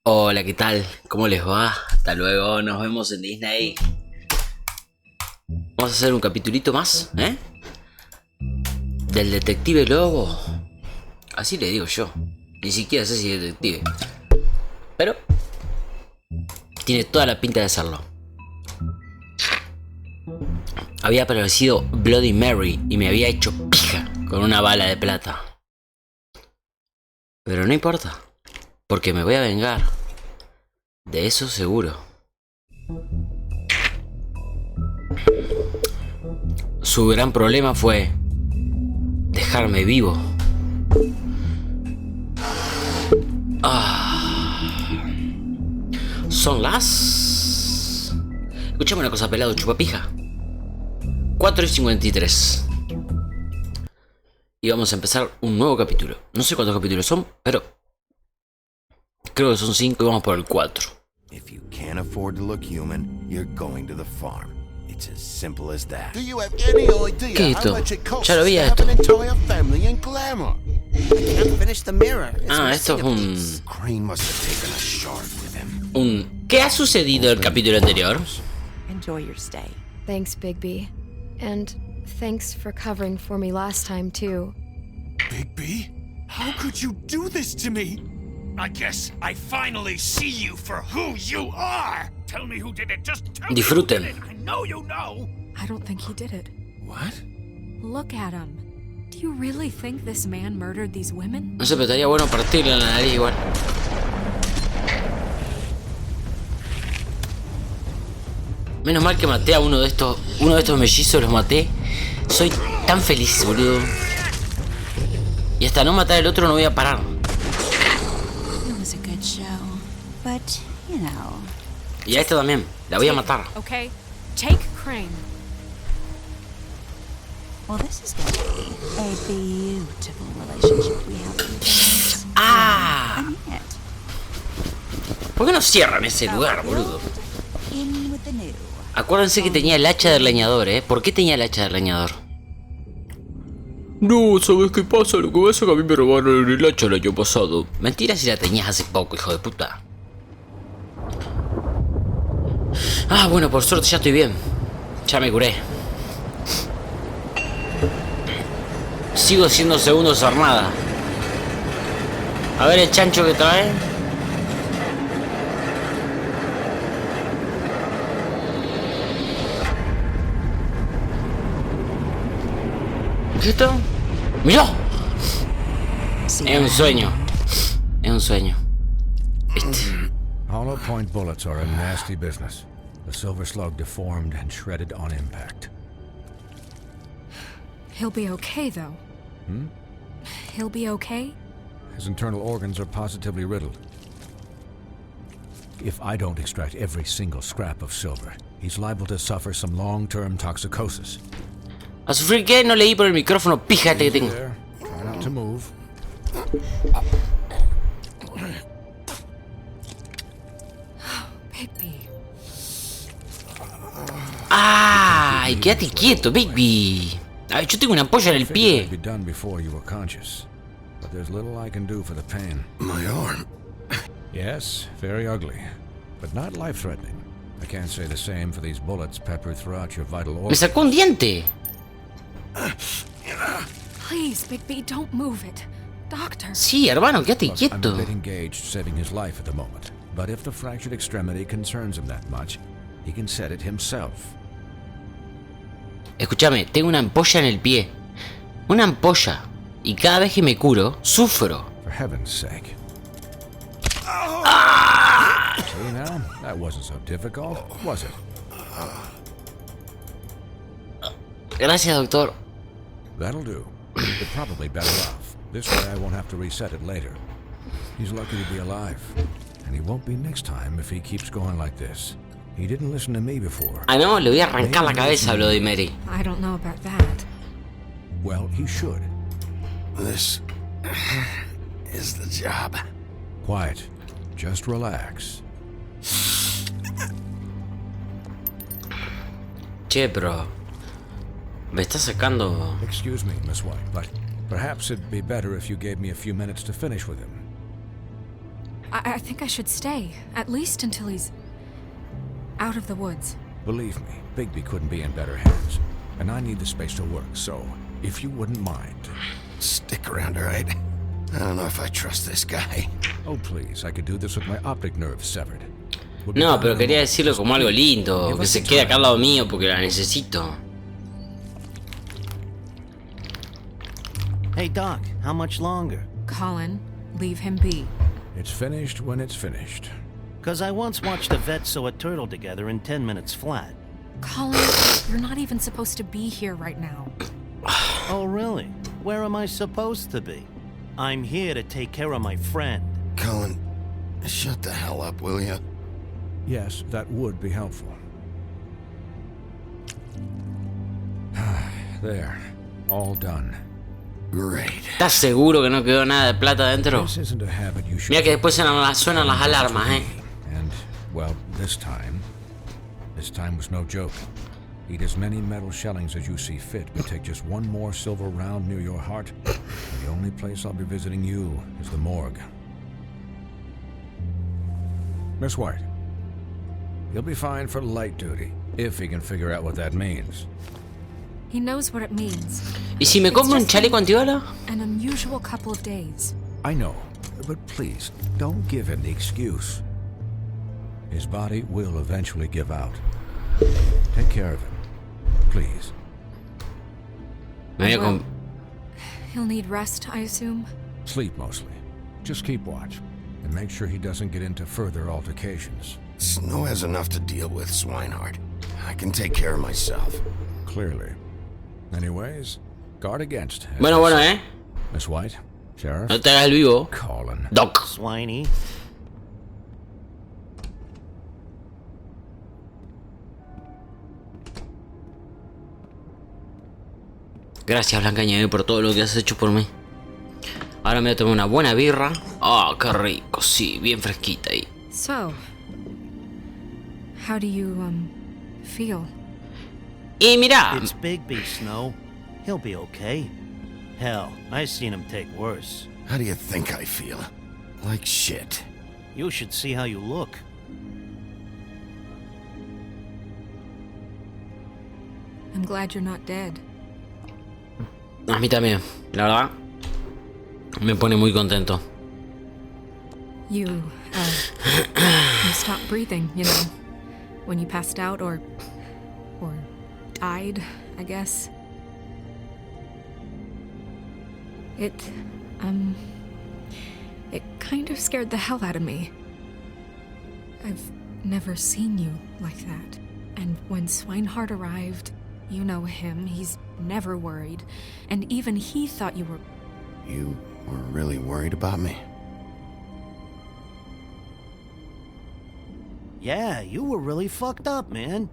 Hola, ¿qué tal? ¿Cómo les va? Hasta luego, nos vemos en Disney. Vamos a hacer un capitulito más, ¿eh? Del detective Lobo. Así le digo yo. Ni siquiera sé si es detective. Pero tiene toda la pinta de serlo. Había aparecido Bloody Mary y me había hecho pija con una bala de plata. Pero no importa, porque me voy a vengar. De eso seguro. Su gran problema fue dejarme vivo. Son las... Escuchame una cosa, pelado, chupapija. 4:53. Y vamos a empezar un nuevo capítulo. No sé cuántos capítulos son, pero creo que son 5 y vamos por el 4. If you can't afford to look human, you're going to the farm. It's as simple as that. Do you have any idea how much it costs to have an entire family in glamour? I can't finish the mirror. Esto es un... Crane must have taken a shard with him. ¿Qué ha sucedido el capítulo anterior? Enjoy your stay. Thanks, Bigby. And thanks for covering for me last time, too. Bigby? How could you do this to me? I guess I finally see you for who you are. Tell me who did it. Just tell me who did it. I know you know. I don't think he did it. What? Look at him. Do you really think this man murdered these women? No sé, pero estaría bueno partirle en la nariz igual. Menos mal que maté a uno de estos mellizos, los maté. Soy tan feliz, boludo. Y hasta no matar al otro no voy a parar. Y a esta también, la voy a matar. Okay, take Crane. Well, this is going to be a beautiful relationship we have. ¡Ah! ¿Por qué no cierran ese lugar, boludo? In with the new. Acuérdense que tenía el hacha del leñador, ¿eh? ¿Por qué tenía el hacha del leñador? No, ¿sabes qué pasa? Lo que pasa es que a mí me robaron el hacha el año pasado. Mentira si la tenías hace poco, hijo de puta. Bueno, por suerte ya estoy bien. Ya me curé. Sigo siendo segundo Sarnada. A ver el chancho que trae. ¿Qué es esto? ¡Mirá! Es un sueño. Es un sueño. Hollow point bullets are a nasty business. The silver slug deformed and shredded on impact. He'll be okay, though. He'll be okay? His internal organs are positively riddled. If I don't extract every single scrap of silver, he's liable to suffer some long-term toxicosis. ¿A sufrir qué? No leí por el micrófono, píjate que tengo. Try not to move. Bigby. ¡Ay! Quédate quieto, Bigby. Ay, yo tengo una ampolla en el pie. Be done before you were conscious, but there's little I can do for the pain. My arm. Yes, very ugly, but not life-threatening. I can't say the same for these bullets peppered throughout your vital Me organs. sacó un diente. Please, Bigby, don't move it. Doctor. Sí, hermano, quédate Look, I'm quieto. a bit engaged saving his life at the moment, but if the fractured extremity concerns him that much, he can set it himself. Escúchame, tengo una ampolla en el pie. Una ampolla. Y cada vez que me curo, sufro. For heaven's sake. See now? That wasn't so difficult, was it? Gracias, doctor. That'll do. You're probably better off. This way I won't have to reset it later. He's lucky to be alive. And he won't be next time if he keeps going like this. He didn't listen to me before. No, le voy a arrancar la cabeza a Bloody Mary. I don't know about that. Well, he should. This is the job. Quiet. Just relax. Che, bro. Me está sacando... Excuse me, Miss White, but perhaps it'd be better if you gave me a few minutes to finish with him. I think I should stay, at least until he's out of the woods. Believe me, Bigby couldn't be in better hands. And I need the space to work, so if you wouldn't mind. Stick around, all right? I don't know if I trust this guy. Oh, please, I could do this with my optic nerve severed. No, pero quería decirlo como algo lindo, que se quede acá al lado mío porque la necesito. Hey, Doc, how much longer? Colin, leave him be. It's finished when it's finished. Because I once watched a vet sew a turtle together in 10 minutes flat. Colin, you're not even supposed to be here right now. Oh, really? Where am I supposed to be? I'm here to take care of my friend. Colin, shut the hell up, will you? Yes, that would be helpful. There, all done. Great. ¿Estás seguro que no quedó nada de plata dentro? This isn't a habit you should. Mira que después suenan las alarmas, And, well, this time was no joke. Eat as many metal shellings as you see fit, but take just one more silver round near your heart, and the only place I'll be visiting you is the morgue. Miss White, you'll be fine for light duty, if he can figure out what that means. He knows what it means. ¿Y si me compro un chaleco antibala? An unusual couple of days. I know, but please, don't give him the excuse. His body will eventually give out. Take care of him, please. Well, he'll need rest, I assume. Sleep mostly. Just keep watch, and make sure he doesn't get into further altercations. Snow has enough to deal with, Swinehart. I can take care of myself. Clearly. Anyways, guard against. Bueno, Miss White, Sheriff. No te hagas el vivo. Colin. Doc. Swiney. Gracias, Blanca Nieve, por todo lo que has hecho por mí. Ahora me voy a tomar una buena birra. Ah, qué rico, sí, bien fresquita ahí. So, how do you, feel? Y mira. It's Bigby, Snow. He'll be okay. Hell, I've seen him take worse. How do you think I feel? Like shit. You should see how you look. I'm glad you're not dead. A mí también, la verdad. Me pone muy contento. You stopped breathing, you know, when you passed out or died, I guess. It kind of scared the hell out of me. I've never seen you like that. And when Swinehart arrived, you know him, he's never worried. And even he thought you were... You were really worried about me? Yeah, you were really fucked up, man.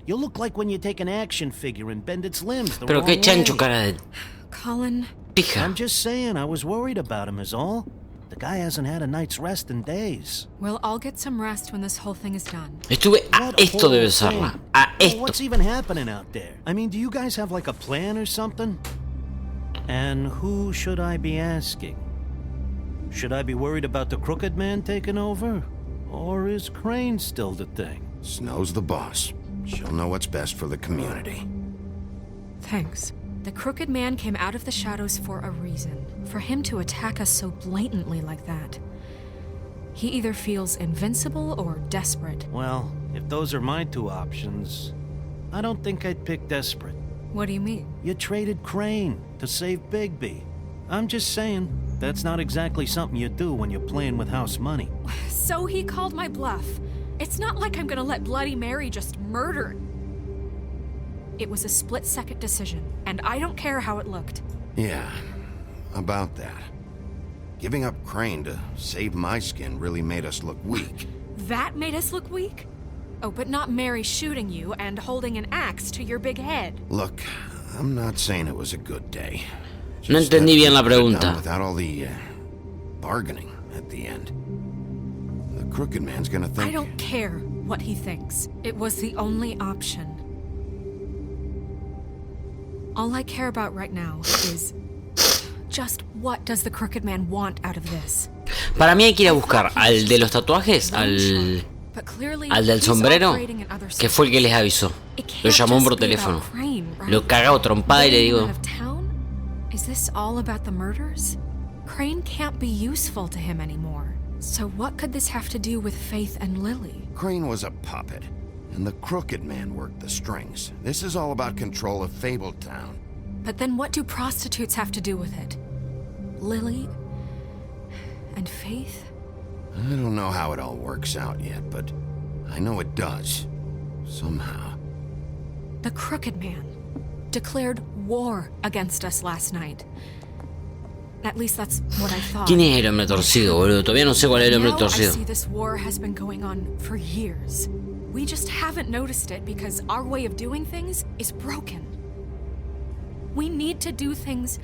You look like when you take an action figure and bend its limbs the Pero wrong qué chancho way. cara de Colin... pija. I'm just saying, I was worried about him is all. The guy hasn't had a night's rest in days. Well, I'll get some rest when this whole thing is done. Estuve a What esto de whole besarla. thing? A Well, esto. what's even happening out there? I mean, do you guys have like a plan or something? And who should I be asking? Should I be worried about the crooked man taking over? Or is Crane still the thing? Snow's the boss. She'll know what's best for the community. Thanks. The crooked man came out of the shadows for a reason. For him to attack us so blatantly like that. He either feels invincible or desperate. Well, if those are my two options, I don't think I'd pick desperate. What do you mean? You traded Crane to save Bigby. I'm just saying, that's not exactly something you do when you're playing with house money. So he called my bluff. It's not like I'm gonna let Bloody Mary just murder. It was a split-second decision, and I don't care how it looked. Yeah, about that. Giving up Crane to save my skin really made us look weak. That made us look weak? Oh, but not Mary shooting you and holding an axe to your big head. Look, I'm not saying it was a good day. No Just entendí bien la that we could've done pregunta. Without all the bargaining at the end. The crooked man's gonna think... I don't care what he thinks. It was the only option. All I care about right now is just what does the crooked man want out of this? Para mí hay que ir a buscar al de los tatuajes, al del sombrero, que fue el que les avisó. Lo llamó por teléfono. Lo cagó trompada y le digo... Is this all about the murders? Crane can't be useful to him anymore. So what could this have to do with Faith and Lily? Crane was a puppet, and the crooked man worked the strings. This is all about control of Fabletown. But then what do prostitutes have to do with it? Lily and Faith? I don't know how it all works out yet, but I know it does. Somehow. The crooked man declared war against us last night. At least that's what I thought. ¿Quién es el hombre torcido, boludo? Todavía no sé cuál es el hombre torcido. I see this war has been going on for years. We just haven't noticed it because our way of doing things is broken. We need to do things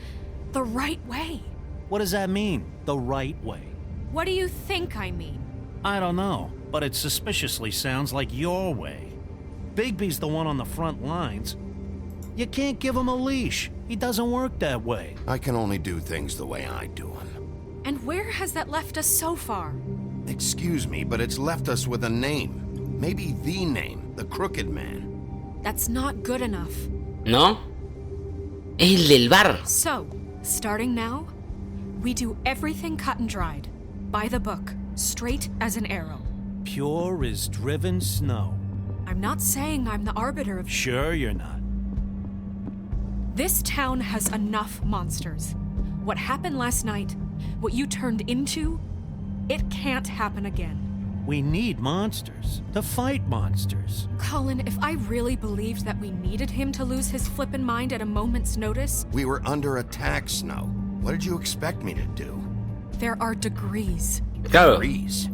the right way. What does that mean, the right way? What do you think I mean? I don't know, but it suspiciously sounds like your way. Bigby's the one on the front lines. You can't give him a leash. He doesn't work that way. I can only do things the way I do them. And where has that left us so far? Excuse me, but it's left us with a name. Maybe the name, the Crooked Man. That's not good enough. ¿No? Es el del bar. So, starting now, we do everything cut and dried. By the book, straight as an arrow. Pure as driven snow. I'm not saying I'm the arbiter of... Sure you're not. This town has enough monsters. What happened last night, what you turned into, it can't happen again. We need monsters to fight monsters. Colin, if I really believed that we needed him to lose his flippin' mind at a moment's notice... We were under attack, Snow. What did you expect me to do? There are degrees. Claro. Degrees?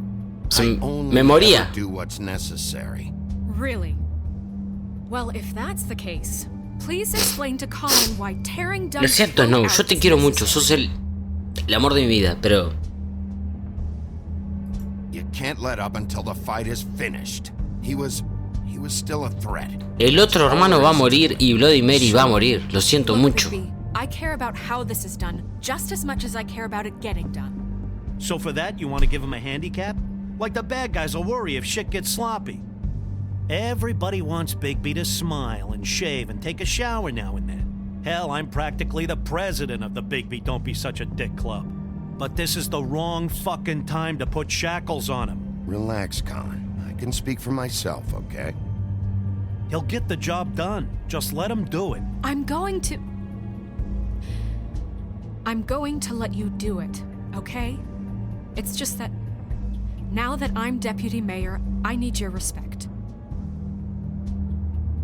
Se I only me moría. ever do what's necessary. Really? Well, if that's the case, please explain to Colin why tearing down... Lo cierto es no, yo te quiero mucho, sos el amor de mi vida, pero... You can't let up until the fight is finished. He was still a threat. El otro hermano va a morir y Bloody Mary va a morir, lo siento mucho. I care about how this is done just as much as I care about it getting done. So for that, you want to give him a handicap? Like the bad guys will worry if shit gets sloppy. Everybody wants Bigby to smile and shave and take a shower now and then. Hell, I'm practically the president of the Bigby Don't Be Such a Dick Club. But this is the wrong fucking time to put shackles on him. Relax, Colin. I can speak for myself, okay? He'll get the job done. Just let him do it. I'm going to let you do it, okay? It's just that now that I'm deputy mayor, I need your respect.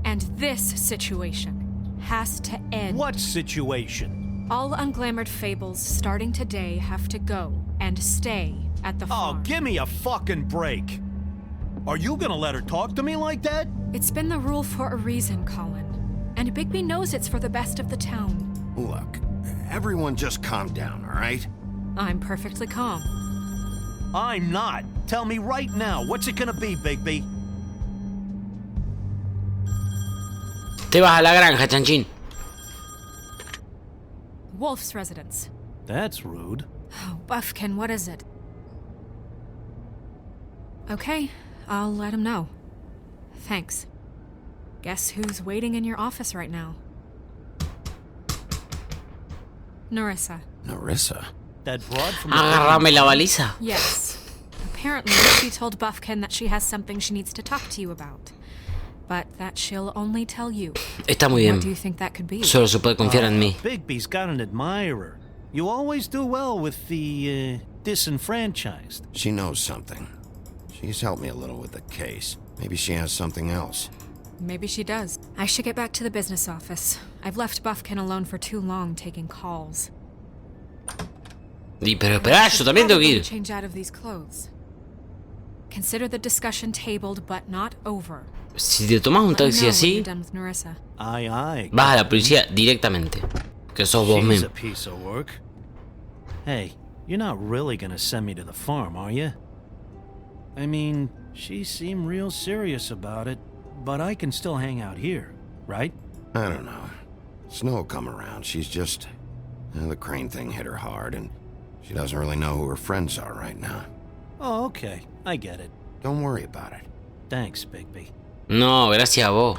And this situation has to end. What situation? All unglamored fables starting today have to go and stay at the farm. Oh, give me a fucking break. Are you gonna let her talk to me like that? It's been the rule for a reason, Colin. And Bigby knows it's for the best of the town. Look, everyone just calm down, all right? I'm perfectly calm. I'm not. Tell me right now, what's it gonna be, Bigby? Te vas a la granja, chanchín. Wolf's residence. That's rude. Oh, Buffkin, what is it? Okay, I'll let him know. Thanks. Guess who's waiting in your office right now? Narissa. Narissa? That broad from the... Agárrame la baliza. Yes. Apparently, she told Buffkin that she has something she needs to talk to you about. But that she'll only tell you. Está muy bien. What do you think that could be? Solo se puede confiar en mí. Bigby's got an admirer. You always do well with the, disenfranchised. She knows something. She's helped me a little with the case. Maybe she has something else. Maybe she does. I should get back to the business office. I've left Buffkin alone for too long taking calls. Pero espera, yo también tengo que ir. Change out of these clothes. Consider the discussion tabled but not over. Si te tomas un taxi así, Aye. vas a la policía directamente. Que sos vos She's mismo. a piece of work. Hey, you're not really gonna send me to the farm, are you? I mean, she seemed real serious about it, but I can still hang out here, right? I don't know. Snow will come around. She's just... the Crane thing hit her hard, and She doesn't really know who her friends are right now. Oh, okay. I get it. Don't worry about it. Thanks, Bigby. No, gracias a vos.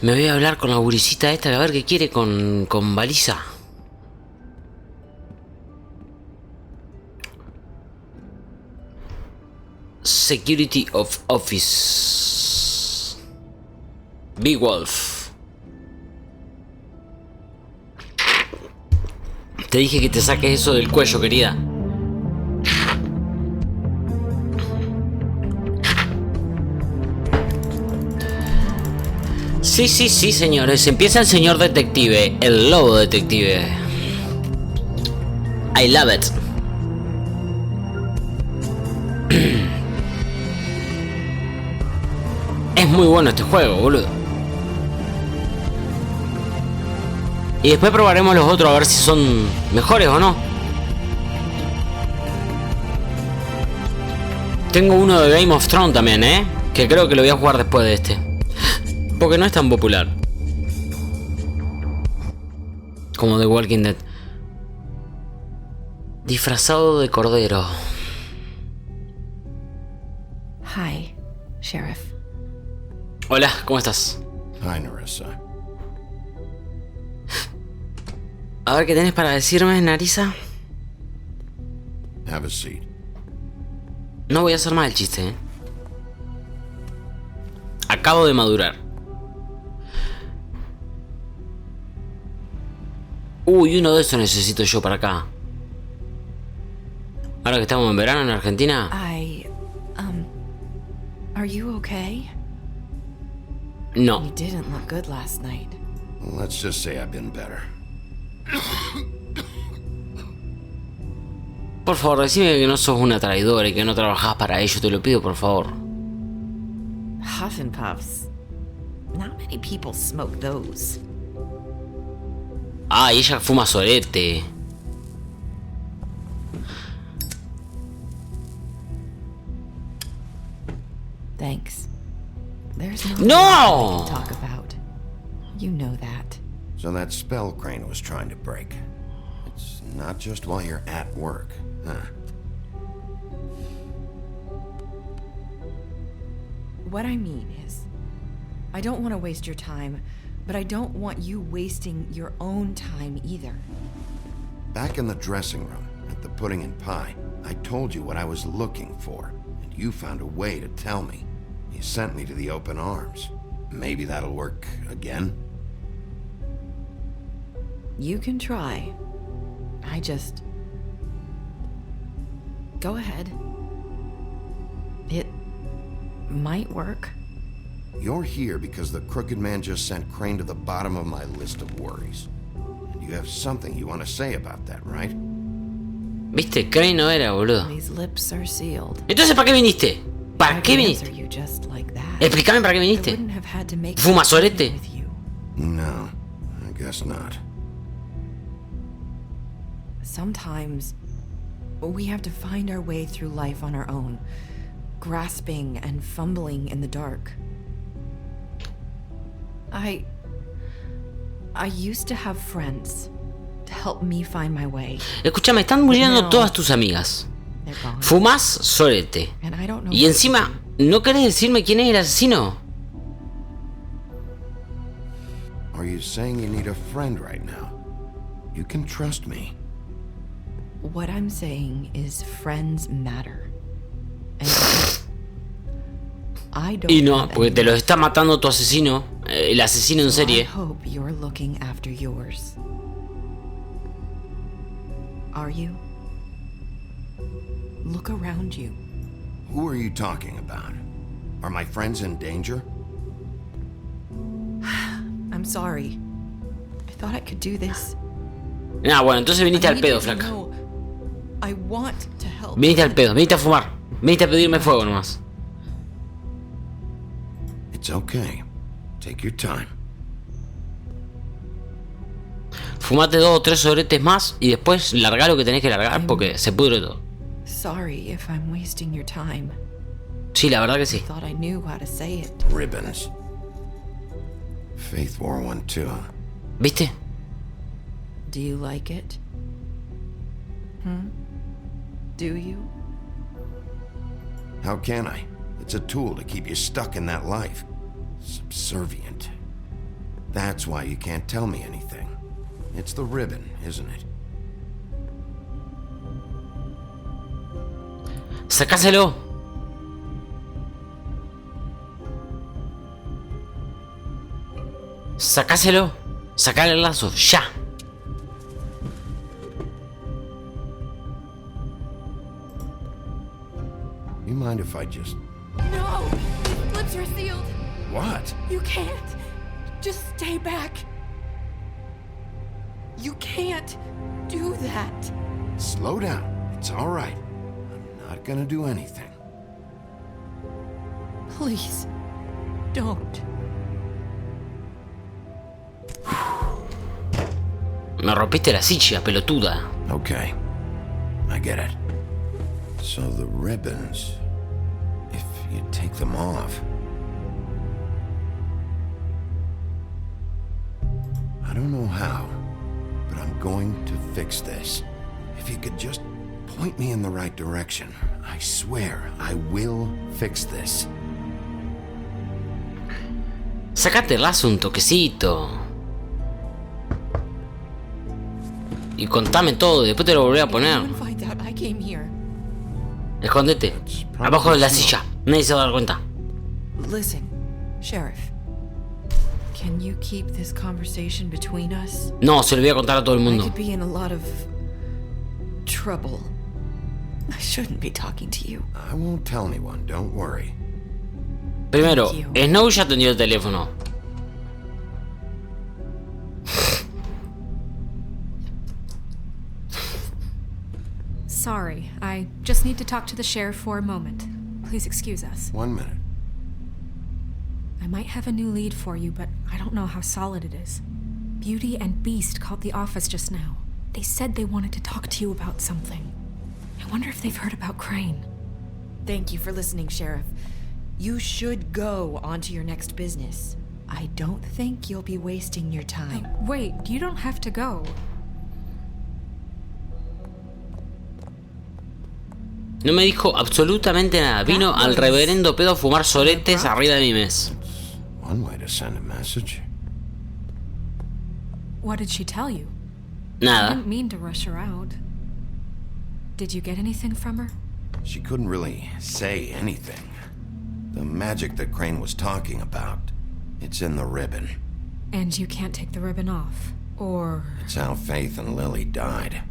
Me voy a hablar con la gurisita esta a ver qué quiere con baliza. Security of Office. Big Wolf. Te dije que te saques eso del cuello, querida. Sí, sí, sí, señores. Empieza el señor detective. El lobo detective. I love it. Es muy bueno este juego, boludo. Y después probaremos los otros a ver si son mejores o no. Tengo uno de Game of Thrones también, que creo que lo voy a jugar después de este. Porque no es tan popular como The Walking Dead. Disfrazado de cordero. Hi, Sheriff. Hola, ¿cómo estás? Hi, Nerissa. A ver, ¿qué tenés para decirme, Narisa? Have a seat. No voy a hacer más el chiste, Acabo de madurar. Uy, uno de esos necesito yo para acá. Ahora que estamos en verano en Argentina. Are you okay? No. You didn't look good last night. Let's just say I've been better. Por favor, decime que no sos una traidora y que no trabajás para ello, te lo pido, por favor. Huff and puffs. Not many people smoke those. Ah, y ella fuma sorete. Thanks. There's No! to talk about. You know that. So that spell Crane was trying to break. It's not just while you're at work, huh? What I mean is, I don't want to waste your time, but I don't want you wasting your own time either. Back in the dressing room, at the pudding and pie, I told you what I was looking for, and you found a way to tell me. You sent me to the open arms. Maybe that'll work again? You can try. I just... Go ahead. It might work. You're here because the crooked man just sent Crane to the bottom of my list of worries. And you have something you want to say about that, right? ¿Viste? Crane no era, boludo. These lips are sealed. Entonces, ¿para qué viniste? ¿Para qué viniste? Explícame para qué viniste. ¿Fumas sorete? No, I guess not. Sometimes we have to find our way through life on our own, grasping and fumbling in the dark. I used to have friends to help me find my way. Escuchame, están muriendo todas tus amigas. Fumas sorete. Y encima, ¿no querés decirme quién es el asesino? Are you saying you need a friend right now? You can trust me. What I'm saying is friends matter. And I don't. Y no, porque te los está matando tu asesino, el asesino en serie. I hope you're looking after yours. Are you? Look around you. Who are you talking about? Are my friends in danger? I'm sorry. I thought I could do this. Nah, bueno, entonces viniste al pedo, flaca. Viniste al pedo, viniste a fumar. Viniste a pedirme fuego nomás. It's okay. Take your time. Fumate 2 o 3 sobretes más y después larga lo que tenés que largar porque se pudre todo. Sorry if I'm wasting your time. Sí, la verdad que sí. I thought I knew how to say it. Ribbons. Faith wore one too. ¿Viste? Do you like it? Do you? How can I? It's a tool to keep you stuck in that life. Subservient. That's why you can't tell me anything. It's the ribbon, isn't it? Sacáselo. Sacáselo. Sacale el lazo, ya. You mind if I just... No! These lips are sealed! What? You can't! Just stay back! You can't do that! Slow down. It's all right. I'm not gonna do anything. Please, don't. Me rompiste la silla, pelotuda. Okay. I get it. So the ribbons, if you take them off... I don't know how, but I'm going to fix this. If you could just point me in the right direction, I swear I will fix this. Sacate el lazo un toquecito. Y contame todo, después te lo volveré a poner. Escondete, abajo de la silla. Nadie se va a dar cuenta. Listen, Sheriff. Can you keep this conversation between us? No, se lo voy a contar a todo el I mundo. could be in a lot of trouble. I shouldn't be talking to you. I won't tell anyone, don't worry. Primero, Snow ya atendió el teléfono. Sorry, I just need to talk to the sheriff for a moment. Please excuse us. 1 minute. I might have a new lead for you, but I don't know how solid it is. Beauty and Beast called the office just now. They said they wanted to talk to you about something. I wonder if they've heard about Crane. Thank you for listening, Sheriff. You should go on to your next business. I don't think you'll be wasting your time. Wait, you don't have to go. No me dijo absolutamente nada. Vino al reverendo pedo a fumar soletes arriba de mi mes. One way to send a message. What did she tell you? I Nada. didn't mean to rush her out. Did you get anything from her? She couldn't really say anything. The magic that Crane was talking about, it's in the ribbon. And you can't take the ribbon off, or... It's how Faith and Lily died.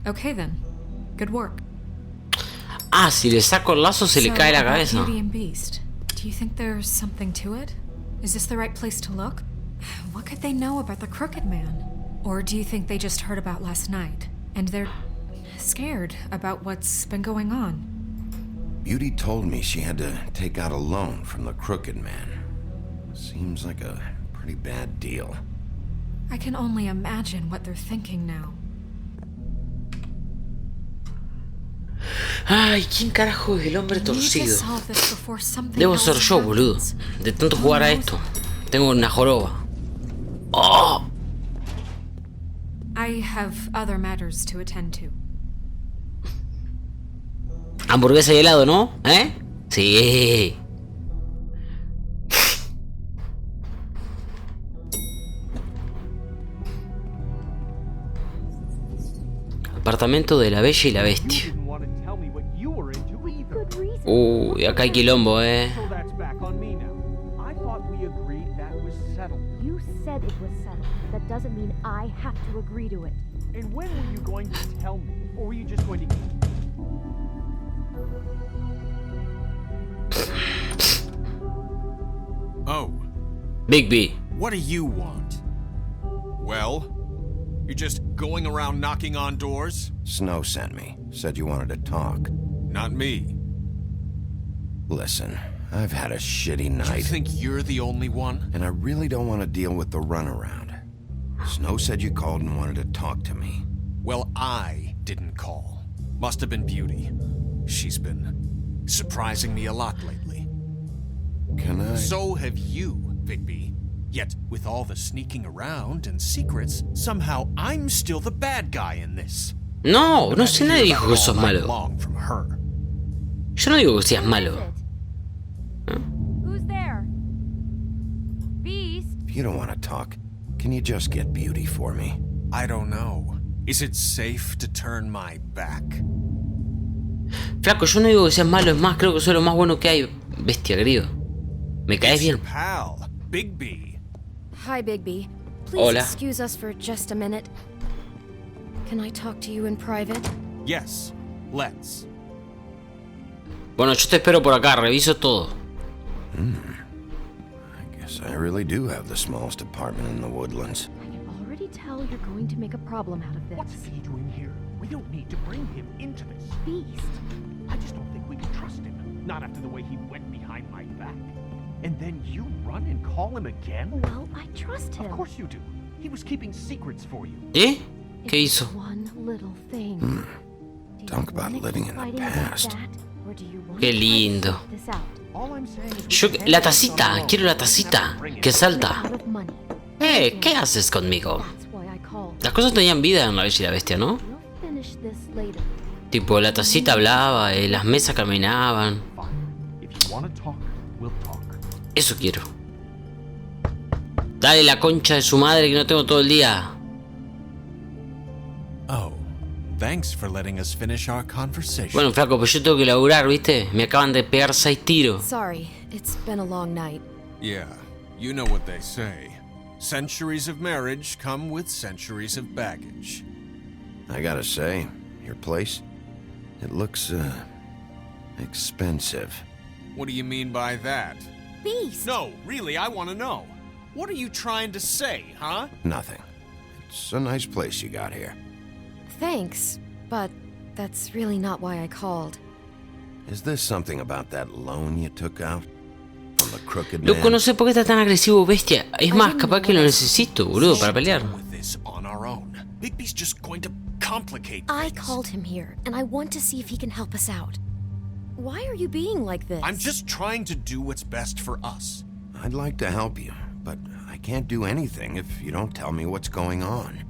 Okay then. Good work. Ah, si le saco el lazo se le cae la about cabeza. Beauty and Beast. Do you think there's something to it? Is this the right place to look? What could they know about the Crooked Man? Or do you think they just heard about last night, and they're scared about what's been going on? Beauty told me she had to take out a loan from the Crooked Man. Seems like a pretty bad deal. I can only imagine what they're thinking now. Ay, ¿quién carajo es el hombre torcido? Debo ser yo, boludo. De tanto jugar a esto. Tengo una joroba. ¡Oh! I have other matters to attend to. Hamburguesa y helado, ¿no? ¿Eh? Sí. Apartamento de la Bella y la Bestia. Uy, acá hay quilombo, You said it was settled. That doesn't mean I have to agree to it. And when were you going to tell me? Or were you just going to... Oh. Big B. What do you want? Well? You're just going around knocking on doors? Snow sent me. Said you wanted to talk. Not me. Listen, I've had a shitty night. Do you think you're the only one? And I really don't want to deal with the runaround. Snow said you called and wanted to talk to me. Well, I didn't call. Must have been Beauty. She's been surprising me a lot lately. can I? So have you, Bigby. Yet, with all the sneaking around and secrets, somehow I'm still the bad guy in this. No, no sé, nadie dijo que sos malo. Yo no digo que seas malo. Who's there? Beast? If you don't want to talk, can you just get Beauty for me? I don't know. Is it safe to turn my back? Flaco, yo no digo que seas malo, es más, creo que soy lo más bueno que hay. Bestia, querido. Me caes bien. Pal, Bigby. Hi, Bigby. Please Hola. excuse us for just a minute. Can I talk to you in private? Yes, let's. Bueno, yo te espero por acá, reviso todo. I guess I really do have the smallest apartment in the woodlands. I can already tell you're going to make a problem out of this. What's he doing here? We don't need to bring him into this. Beast? I just don't think we can trust him. Not after the way he went behind my back. And then you run and call him again? Well, I trust him. Of course you do. He was keeping secrets for you. ¿Eh? ¿Qué hizo? One little thing. Talk about living in the past. Qué lindo. All I'm saying is Yo, la tacita, quiero la tacita que salta. ¿Qué haces conmigo? Las cosas tenían vida en La Bella y la Bestia, ¿no? Tipo, la tacita hablaba, las mesas caminaban. Eso quiero. Dale la concha de su madre que no tengo todo el día. Oh, thanks for letting us finish our conversation. Bueno, flaco, pues yo tengo que laburar, ¿viste? Me acaban de pegar 6 tiros. Sorry, it's been a long night. Yeah, you know what they say. Centuries of marriage come with centuries of baggage. I gotta say, your place, it looks, expensive. What do you mean by that? Beast! No, really, I want to know. What are you trying to say, huh? Nothing. It's a nice place you got here. Thanks, but that's really not why I called. Is this something about that loan you took out? From the crooked man? Loco, no sé por qué está tan agresivo, bestia. Es más, capaz que lo necesito, boludo, para pelear. Bigby's just going to complicate things. I called him here, and I want to see if he can help us out. Why are you being like this? I'm just trying to do what's best for us. I'd like to help you, but I can't do anything if you don't tell me what's going on.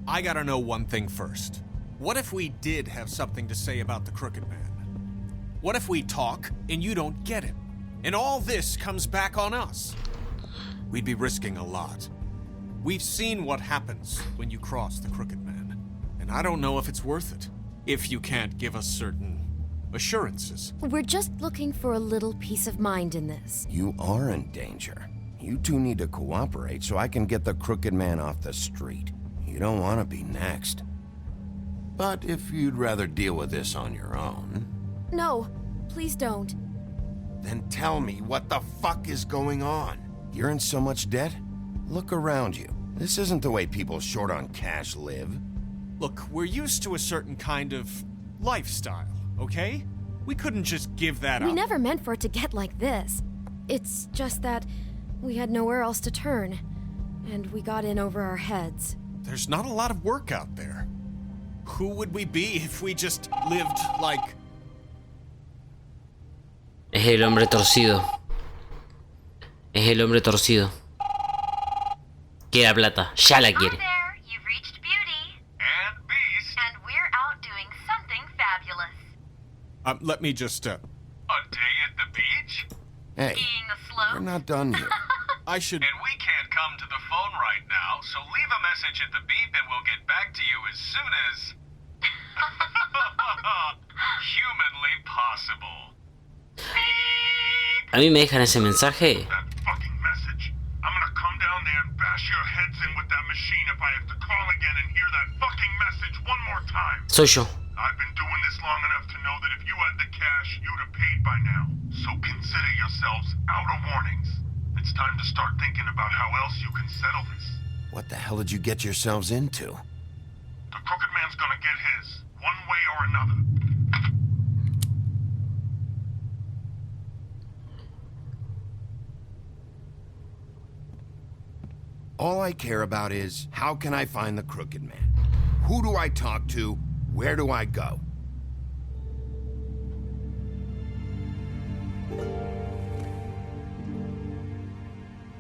I gotta know one thing first. What if we did have something to say about the Crooked Man? What if we talk and you don't get him? And all this comes back on us? We'd be risking a lot. We've seen what happens when you cross the Crooked Man. And I don't know if it's worth it. If you can't give us certain assurances. We're just looking for a little peace of mind in this. You are in danger. You two need to cooperate so I can get the Crooked Man off the street. You don't want to be next. But if you'd rather deal with this on your own... No, please don't. Then tell me what the fuck is going on. You're in so much debt? Look around you. This isn't the way people short on cash live. Look, we're used to a certain kind of lifestyle, okay? We couldn't just give that up. We never meant for it to get like this. It's just that we had nowhere else to turn, and we got in over our heads. There's not a lot of work out there. Who would we be if we just lived like... Es el hombre torcido. Es el hombre torcido. Quiere la plata, ya la quiere. Let me just, A day at the beach? Hey, we're not done here. I should... And we can't come to the phone right now, so leave a message at the beep and we'll get back to you as soon as... humanly possible. A mí me dejan ese mensaje. That fucking message. I'm gonna come down there and bash your heads in with that machine if I have to call again and hear that fucking message one more time. Soy yo. I've been doing this long enough to know that if you had the cash, you'd have paid by now. So consider yourselves out of warnings. It's time to start thinking about how else you can settle this. What the hell did you get yourselves into? The Crooked Man's gonna get his, one way or another. All I care about is, how can I find the Crooked Man? Who do I talk to? Where do I go?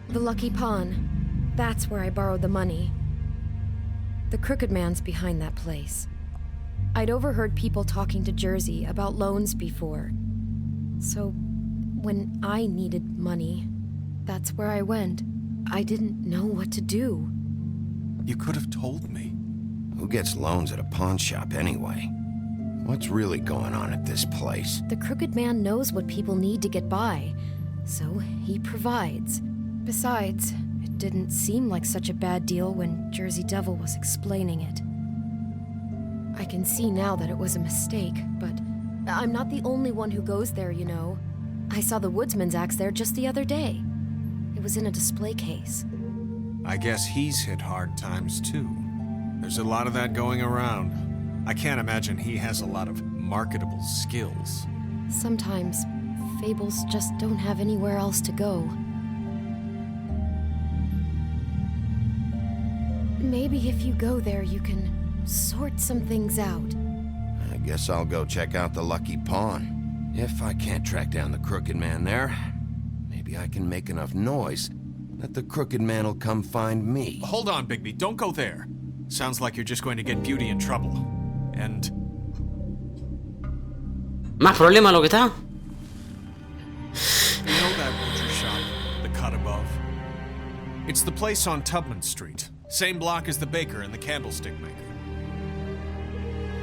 The Lucky Pawn. That's where I borrowed the money. The Crooked Man's behind that place. I'd overheard people talking to Jersey about loans before. So, when I needed money, that's where I went. I didn't know what to do. You could have told me. Who gets loans at a pawn shop anyway? What's really going on at this place? The Crooked Man knows what people need to get by, so he provides. Besides, it didn't seem like such a bad deal when Jersey Devil was explaining it. I can see now that it was a mistake, but I'm not the only one who goes there, you know. I saw the woodsman's axe there just the other day. It was in a display case. I guess he's hit hard times too. There's a lot of that going around. I can't imagine he has a lot of marketable skills. Sometimes, fables just don't have anywhere else to go. Maybe if you go there, you can sort some things out. I guess I'll go check out the Lucky Pawn. If I can't track down the Crooked Man there, maybe I can make enough noise that the Crooked Man will come find me. Hold on, Bigby, don't go there. Sounds like you're just going to get Beauty in trouble. And... ¿Más problema lo que está? You know that butcher shop, the cut above? It's the place on Tubman Street. Same block as the baker and the candlestick maker.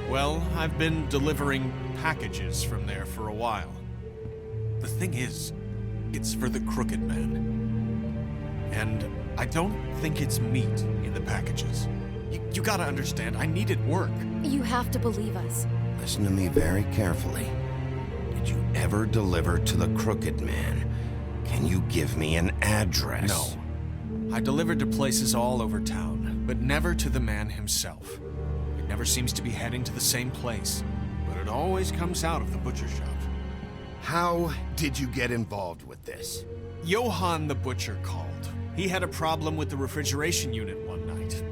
Well, I've been delivering packages from there for a while. The thing is, it's for the Crooked Man. And I don't think it's meat in the packages. You gotta understand, I needed work. You have to believe us. Listen to me very carefully. Did you ever deliver to the Crooked Man? Can you give me an address? No. I delivered to places all over town, but never to the man himself. It never seems to be heading to the same place, but it always comes out of the butcher shop. How did you get involved with this? Johann the butcher called. He had a problem with the refrigeration unit one night.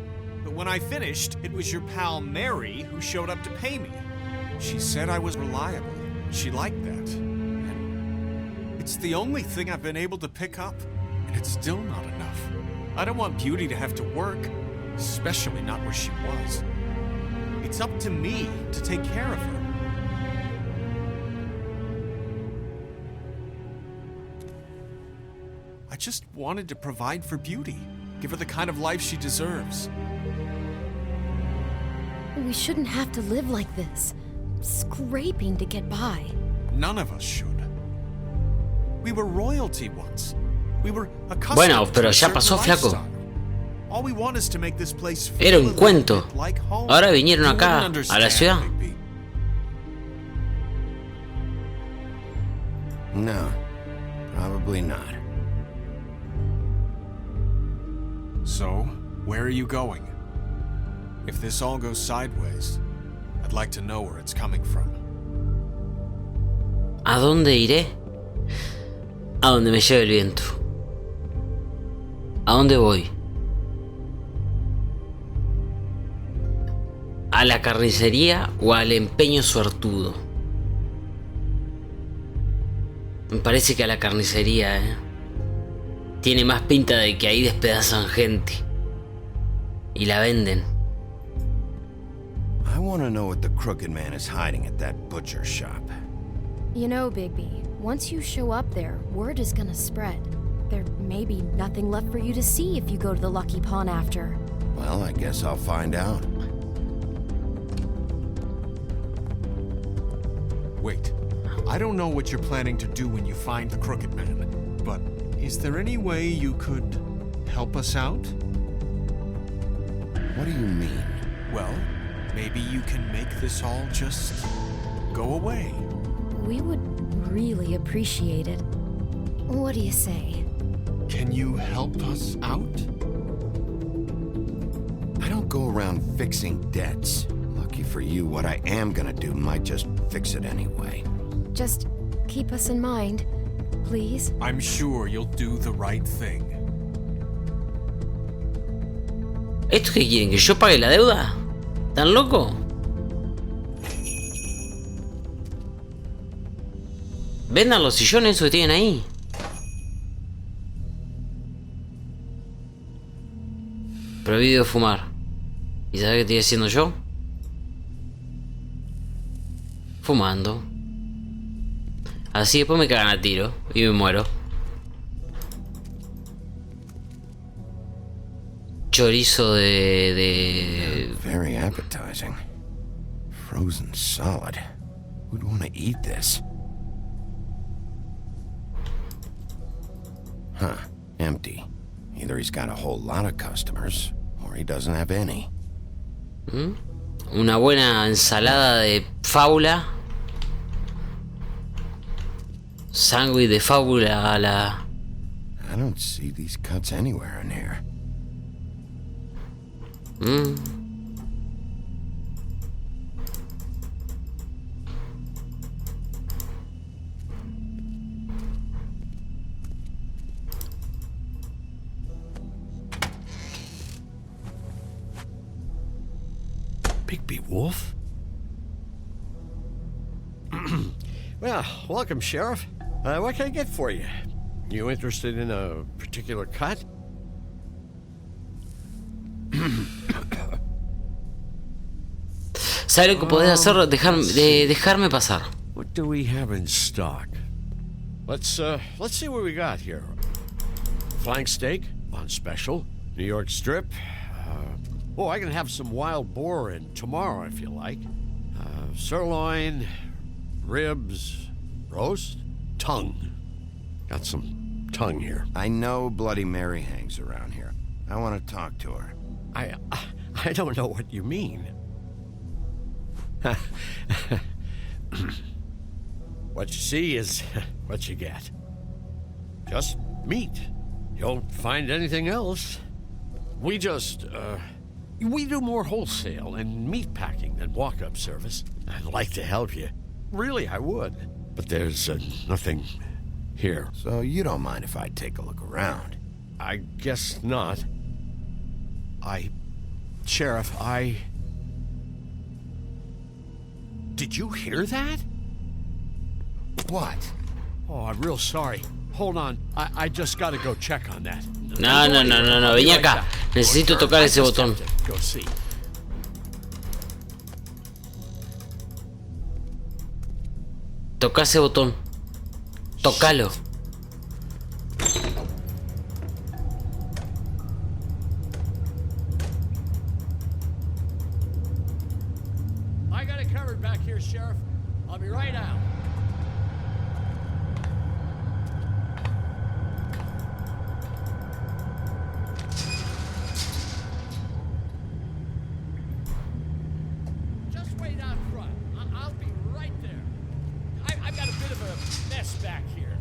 But when I finished, it was your pal Mary who showed up to pay me. She said I was reliable. She liked that. And it's the only thing I've been able to pick up, and it's still not enough. I don't want Beauty to have to work, especially not where she was. It's up to me to take care of her. I just wanted to provide for Beauty, give her the kind of life she deserves. We shouldn't have to live like this, scraping to get by. None of us should. We were royalty once. We were accustomed Bueno, pero to ya a pasó, certain flaco. lifestyle. All we want is to make this place feel Era a un little cuento. bit like home. Ahora vinieron You acá, wouldn't a la ciudad. understand, Bigby. No, probably not. So, where are you going? If this all goes sideways, I'd like to know where it's coming from. ¿A dónde iré? A donde me lleve el viento. ¿A dónde voy? ¿A la carnicería o al empeño suertudo? Me parece que a la carnicería, ¿eh? Tiene más pinta de que ahí despedazan gente. Y la venden. I want to know what the Crooked Man is hiding at that butcher shop. You know, Bigby, once you show up there, word is gonna spread. There may be nothing left for you to see if you go to the Lucky Pawn after. Well, I guess I'll find out. Wait, I don't know what you're planning to do when you find the Crooked Man, but is there any way you could help us out? What do you mean? Well, maybe you can make this all just go away. We would really appreciate it. What do you say? Can you help us out? I don't go around fixing debts. Lucky for you, what I am gonna do might just fix it anyway. Just keep us in mind, please. I'm sure you'll do the right thing. ¿Esto qué quieren? ¿Que yo pague la deuda? ¿Tan loco? Vendan los sillones esos que tienen ahí. Prohibido fumar. ¿Y sabes qué estoy haciendo yo? Fumando. Así después me cagan a tiro y me muero. Chorizo de... Very appetizing. Frozen solid. Who'd want to eat this? Huh. Empty. Either he's got a whole lot of customers, or he doesn't have any. Una buena ensalada de fábula. Sándwich de fábula a la... I don't see these cuts anywhere in here. Bigby Wolf? Well, welcome, Sheriff. What can I get for you? You interested in a particular cut? ¿Sabes lo que podés hacer? Dejarme pasar. What do we have in stock? Let's see what we got here. Flank steak on special. New York strip. I can have some wild boar in tomorrow if you like. Sirloin, ribs, roast, tongue. Got some tongue here. I know Bloody Mary hangs around here. I want to talk to her. I don't know what you mean. What you see is what you get. Just meat. You don't find anything else. We do more wholesale and meat packing than walk-up service. I'd like to help you. Really, I would. But there's nothing here. So you don't mind if I take a look around? I guess not. Sheriff, Did you hear that? What? Oh, I'm real sorry. Hold on. I just gotta go check on that. No. Vení acá. Necesito tocar ese botón. Go see. Toca ese botón. Tócalo. I got it covered back here, Sheriff. I'll be right out. Just wait out front. I'll be right there. I've got a bit of a mess back here.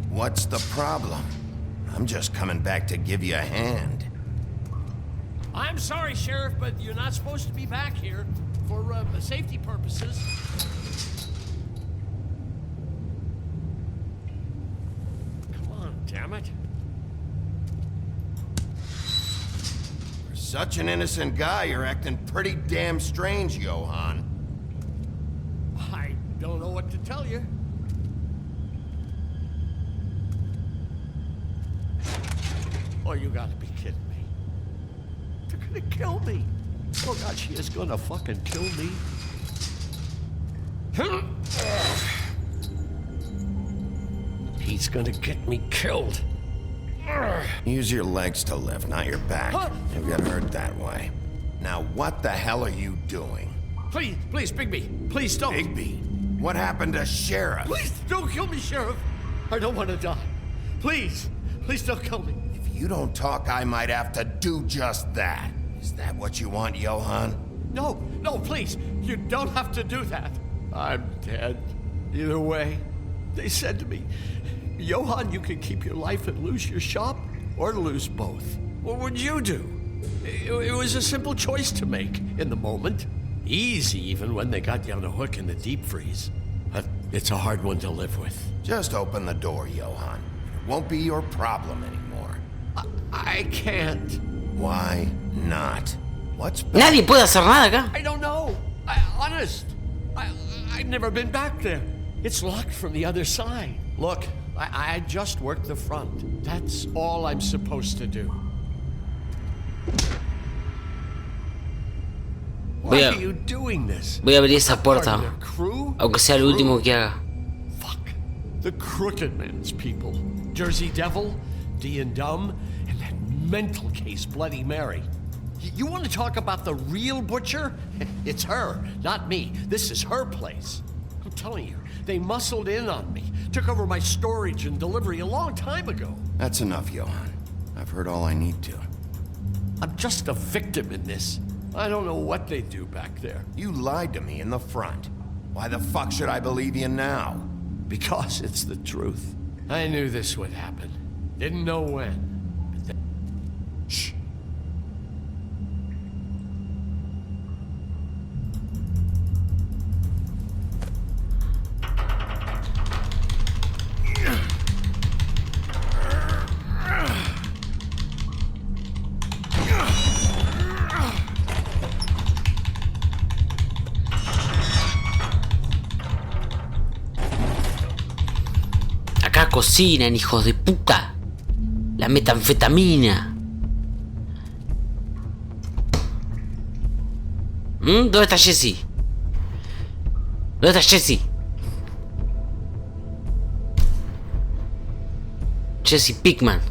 What's the problem? I'm just coming back to give you a hand. I'm sorry, Sheriff, but you're not supposed to be back here for safety purposes. Come on, damn it. For such an innocent guy, you're acting pretty damn strange, Johann. I don't know what to tell you. Oh, you gotta be kidding me. They're gonna kill me. Oh God, she is gonna fucking kill me. He's gonna get me killed. Use your legs to lift, not your back. You'll get hurt that way. Now, what the hell are you doing? Please, Bigby, please don't. Bigby? What happened to Sheriff? Please don't kill me, Sheriff. I don't want to die. Please don't kill me. If you don't talk, I might have to do just that. Is that what you want, Johann? No, please. You don't have to do that. I'm dead. Either way. They said to me, Johann, you can keep your life and lose your shop, or lose both. What would you do? It was a simple choice to make in the moment. Easy even when they got you on a hook in the deep freeze. But it's a hard one to live with. Just open the door, Johann. It won't be your problem anymore. I can't. Why not? What's back? Nadie puede hacer nada acá. I don't know. Honest. I've never been back there. It's locked from the other side. Look, I just worked the front. That's all I'm supposed to do. Why are you doing this? Voy a abrir esa puerta, aunque sea lo último que haga. Fuck. The Crooked Man's people. Jersey Devil, D and Dumb, and that mental case Bloody Mary. You want to talk about the real butcher? It's her, not me. This is her place. I'm telling you, they muscled in on me. Took over my storage and delivery a long time ago. That's enough, Johan. I've heard all I need to. I'm just a victim in this. I don't know what they do back there. You lied to me in the front. Why the fuck should I believe you now? Because it's the truth. I knew this would happen. Didn't know when. Shh. Acá cocinan, hijos de puta. La metanfetamina. ¿Dónde está Jesse? ¿Dónde está Jesse? Jesse Pinkman.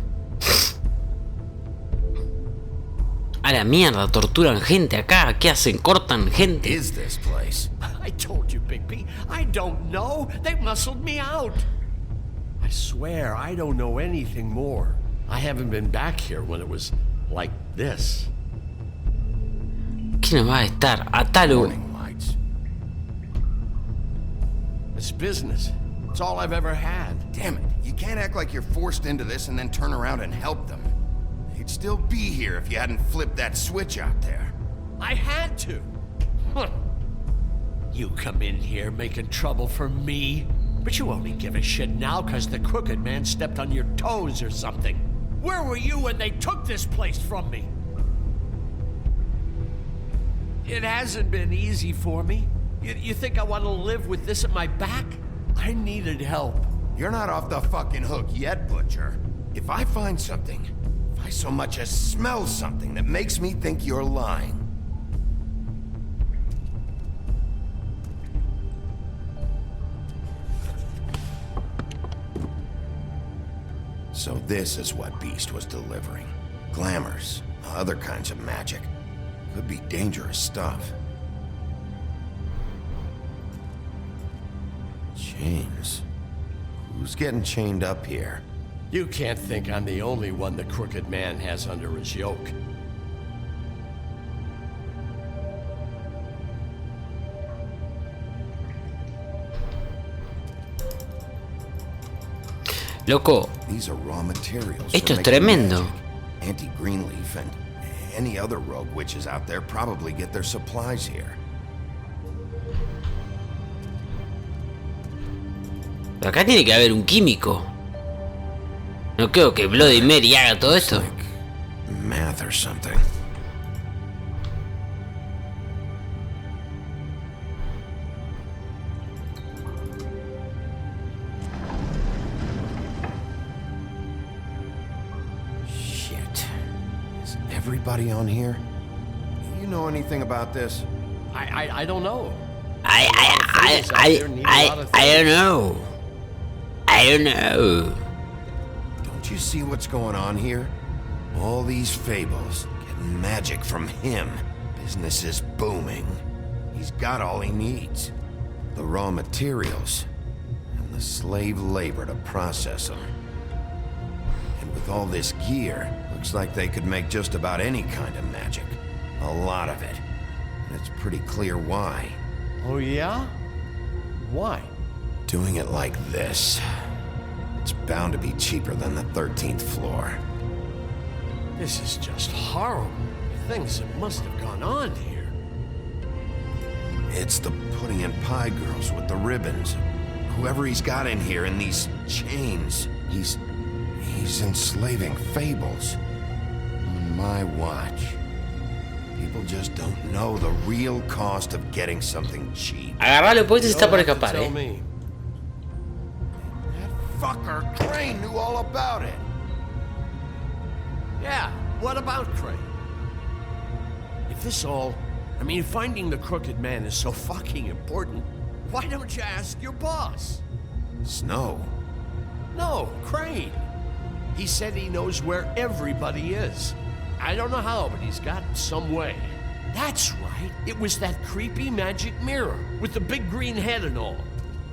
A la mierda, torturan gente acá. ¿Qué hacen? Cortan gente. Is this place? I told you, Bigby. I don't know. They muscled me out. I swear, I don't know anything more. I haven't been back here when it was like this. ¿Quién va a estar? Atalo. Warning lights. It's business. It's all I've ever had. Damn it. You can't act like you're forced into this and then turn around and help them. They'd still be here if you hadn't flipped that switch out there. I had to. Huh. You come in here making trouble for me, but you only give a shit now because the Crooked Man stepped on your toes or something. Where were you when they took this place from me? It hasn't been easy for me. You think I want to live with this at my back? I needed help. You're not off the fucking hook yet, Butcher. If I find something, if I so much as smell something that makes me think you're lying. So this is what Beast was delivering. Glamours, other kinds of magic. Could be dangerous stuff. Chains. Who's getting chained up here? You can't think I'm the only one the Crooked Man has under his yoke. Loco, These are raw materials. esto es tremendo. Anti-Greenleaf and any other rogue witches out there probably get their supplies here. Pero acá tiene que haber un químico. No creo que Bloody Mary haga todo esto. Like math or something. Shit. Is everybody on here? Do you know anything about this? I don't know. I don't know. I don't know. Don't you see what's going on here? All these fables, getting magic from him. Business is booming. He's got all he needs. The raw materials, and the slave labor to process them. And with all this gear, looks like they could make just about any kind of magic. A lot of it. And it's pretty clear why. Oh yeah? Why? Doing it like this. It's bound to be cheaper than the 13th floor. This is just horrible. Things that must have gone on here. It's the pudding and pie girls with the ribbons. Whoever he's got in here in these chains, he's enslaving fables. On my watch. People just don't know the real cost of getting something cheap. Agarralo, pues está por escapar, Tell me. That fucker Crane knew all about it. Yeah, what about Craig? If this all... I mean, finding the crooked man is so fucking important, why don't you ask your boss? Snow? No, Crane. He said he knows where everybody is. I don't know how, but he's got some way. That's right. It was that creepy magic mirror with the big green head and all.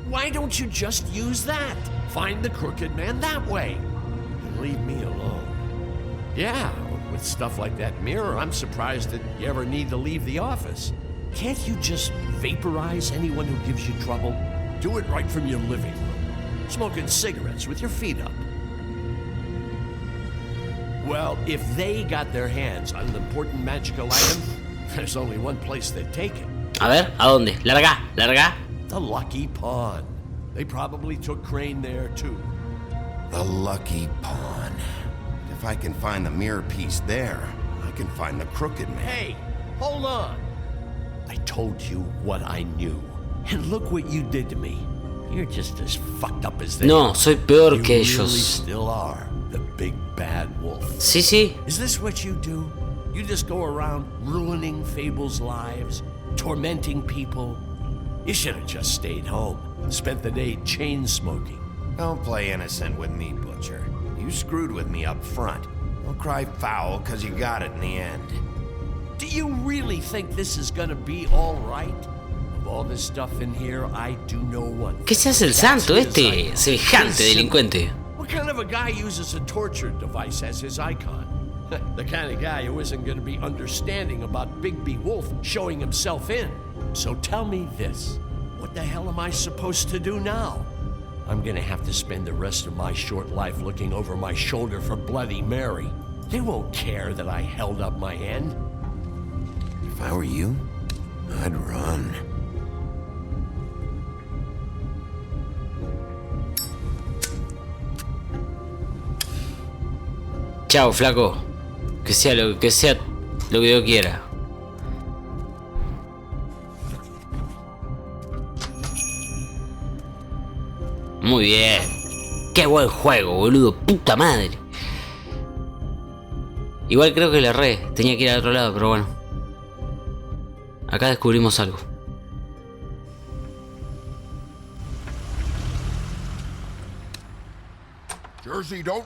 Why don't you just use that? Find the crooked man that way. And leave me alone. Yeah, with stuff like that mirror, I'm surprised that you ever need to leave the office. Can't you just vaporize anyone who gives you trouble? Do it right from your living room. Smoking cigarettes with your feet up. Well, if they got their hands on an important magical item, there's only one place they'd take it. A ver, ¿a dónde? Larga, larga. The Lucky Pawn. They probably took Crane there, too. The Lucky Pawn. If I can find the mirror piece there, I can find the crooked man. Hey, hold on. I told you what I knew. And look what you did to me. You're just as fucked up as they No, are. soy peor You que really ellos. still are the big bad wolf. Sí, sí. Is this what you do? You just go around ruining Fable's lives, tormenting people? You should have just stayed home and spent the day chain smoking. Don't play innocent with me, Butcher. You screwed with me up front. Don't cry foul, cause you got it in the end. Do you really think this is gonna be all right? Of all this stuff in here, I do know one thing. ¿Qué se hace el santo este semejante delincuente? What kind of a guy uses a torture device as his icon? The kind of guy who isn't gonna be understanding about Bigby Wolf showing himself in. So tell me this. What the hell am I supposed to do now? I'm gonna have to spend the rest of my short life looking over my shoulder for Bloody Mary. They won't care that I held up my hand. If I were you, I'd run. Chao, flaco. Que sea lo que yo quiera. Muy bien. Qué buen juego, boludo. Puta madre. Igual creo que le erré. Tenía que ir al otro lado, pero bueno. Acá descubrimos algo. Jersey, don't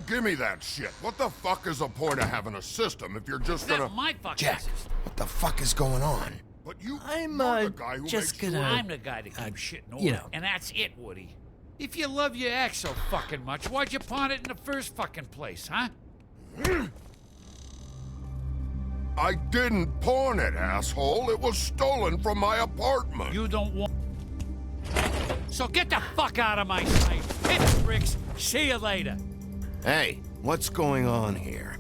give me that shit. What the fuck is the point of having a system if you're just gonna... my fucking Jack, what the fuck is going on? But you, I'm you're the guy who just makes gonna. sure- I'm the guy that keeps shit in order, you know. and that's it, Woody. If you love your ex so fucking much, why'd you pawn it in the first fucking place, huh? I didn't pawn it, asshole. It was stolen from my apartment. You don't want. So get the fuck out of my sight. Hit the bricks. See you later. Hey, what's going on here?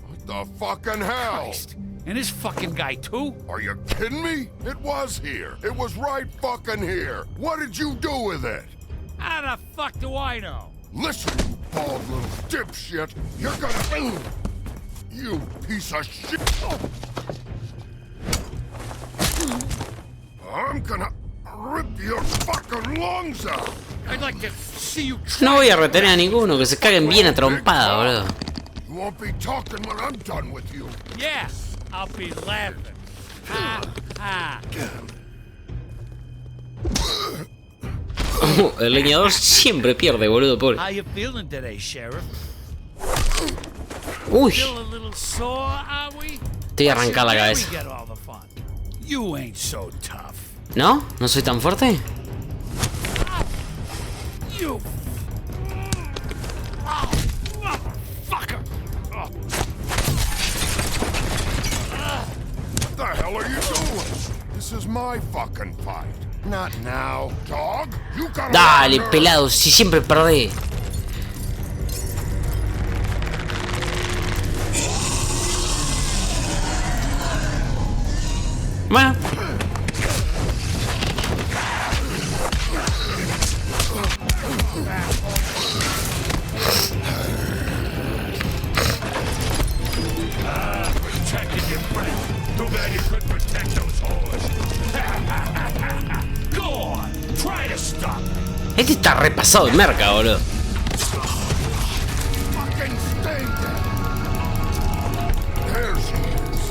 What the fucking hell? Christ. And this fucking guy, too? Are you kidding me? It was here. It was right fucking here. What did you do with it? How the fuck do I know? Listen, you bald little dipshit. You're gonna... You piece of shit. I'm gonna rip your fucking lungs out. I'd like to see you No try. voy a retener a ninguno, que se caguen bien a trompada, boludo. You won't be talking when I'm done with you. Yeah, I'll be laughing. Ha ha. El leñador siempre pierde, boludo, pobre. How you feeling today, Sheriff? Uy, Still a little sore, are we? te voy a arrancar la Where we cabeza. get all the fun? You ain't so tough. ¿No? ¿No soy tan fuerte? You. Oh, motherfucker. Oh. What the hell are you doing? This is my fucking fight. Not now, dog. You gotta Dale, learn. pelado, si siempre perdés. Bueno. Protecting your friend. Too bad you couldn't protect those whores. Go on. Try to stop. Este está repasado de merca, boludo. Fucking stay there. There she is.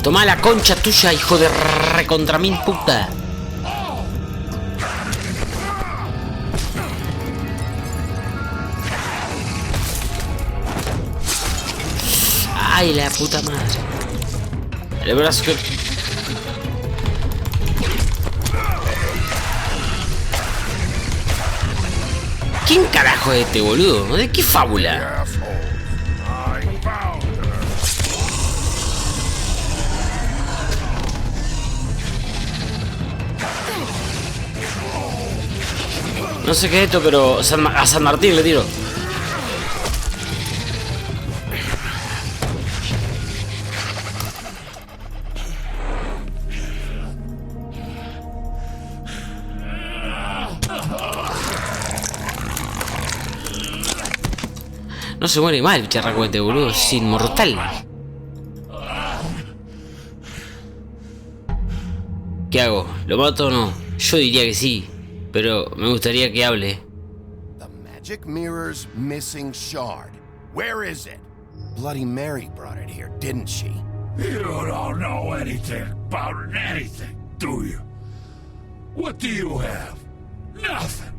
Tomá la concha tuya, hijo de recontra mil puta. Ay, la puta madre. El brazo que... ¿Quién carajo es este boludo? ¿De qué fábula? No sé qué es esto, pero a San Martín le tiro. No se muere mal el charracuete, boludo. Es inmortal. ¿Qué hago? ¿Lo mato o no? Yo diría que sí, pero me gustaría que hable. The magic mirror's missing shard. Where is it? Bloody Mary brought it here, didn't she? You don't know anything about anything, do you? What do you have? Nothing.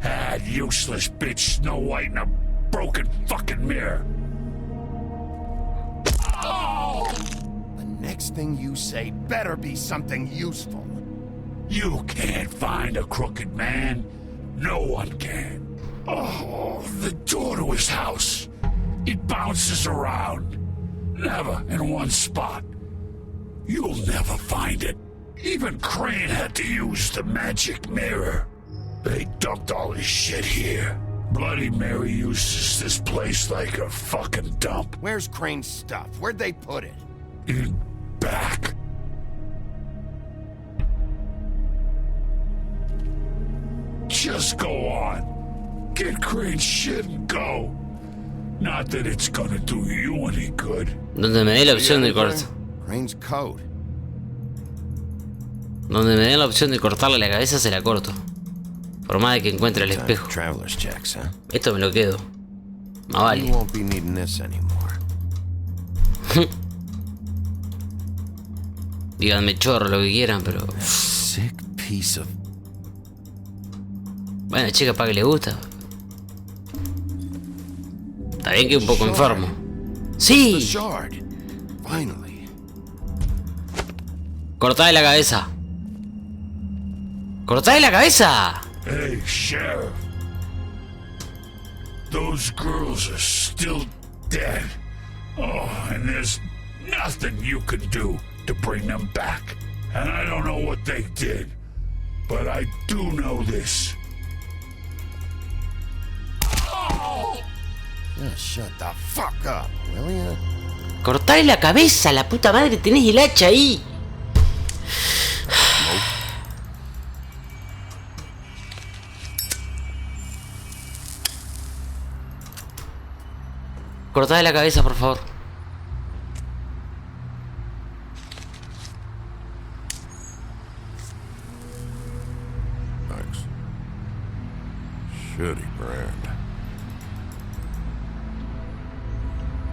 Had useless bitch Snow White and a broken fucking mirror. Oh! The next thing you say better be something useful. You can't find a crooked man. No one can. Oh, the door to his house. It bounces around. Never in one spot. You'll never find it. Even Crane had to use the magic mirror. They dumped all his shit here. Bloody Mary uses this place like a fucking dump. Where's Crane's stuff? Where'd they put it? In back. Just go on. Get Crane's shit and go. Not that it's gonna do you any good. Donde me dé la opción de cortar. Crane's coat. Donde me dé la opción de cortarle la cabeza, se la corto. Por más de que encuentre el espejo. Esto me lo quedo. Más vale. Díganme chorro lo que quieran, pero... Bueno, chica, para que le gusta. Está bien que un poco enfermo. ¡Sí! Cortale la cabeza. ¡Cortale la cabeza! Hey, Sheriff. Those girls are still dead. Oh, and there's nothing you can do to bring them back. And I don't know what they did, but I do know this. Oh! Shut the fuck up, will ya? Cortale la cabeza, la puta madre, tenés el hacha ahí. Cortale la cabeza, por favor. Thanks. Shitty brand.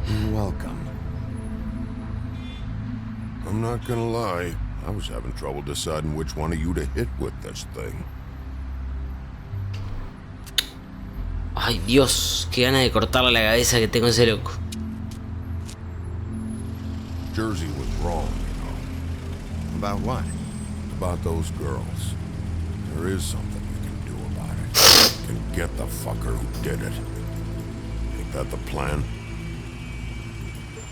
You're welcome. I'm not gonna lie. I was having trouble deciding which one of you to hit with this thing. Ay, Dios, qué ganas de cortarle la cabeza que tengo ese loco. Jersey was wrong, you know. About what? About those girls. There is something you can do about it. You can get the fucker who did it. Ain't that the plan?